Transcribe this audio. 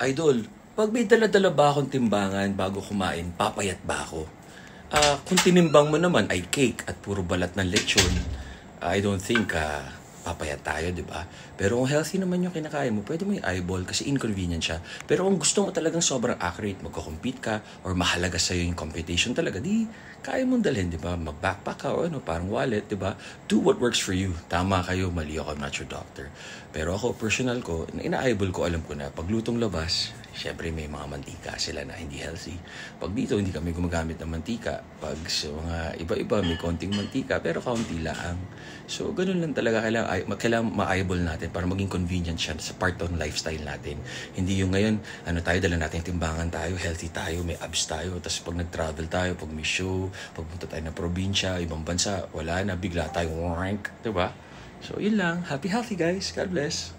Idol, pag may dala-dala ba akong timbangan bago kumain, papayat ba ako? Kung tinimbang mo naman ay cake at puro balat ng lechon, I don't think papayat tayo, di ba? Pero kung healthy naman yung kinakain mo, pwede mo yung eyeball kasi inconvenient siya. Pero kung gusto mo talagang sobrang accurate, magko-compete ka or mahalaga sa'yo yung competition talaga, di kaya mong dalhin, di ba? Mag-backpack ka o ano, parang wallet, di ba? Do what works for you. Tama kayo, mali ako, I'm not your doctor. Pero ako, personal ko, ina-eyeball ko, alam ko na, pag lutong labas, syempre may mga mantika sila na hindi healthy. Pag dito, hindi kami gumagamit ng mantika. Pag sa mga iba-iba, may konting mantika, pero kaunti lang. So, ganun lang talaga. Kailangan ma-eyeball natin para maging convenient siya sa part ng lifestyle natin. Hindi yung ngayon, dala natin timbangan tayo, healthy tayo, may abs tayo. Tapos pag nag-travel tayo, pag may show, pagpunta tayo ng probinsya, ibang bansa, wala na, bigla tayong rank. Diba? So, yun lang. Happy healthy, guys. God bless.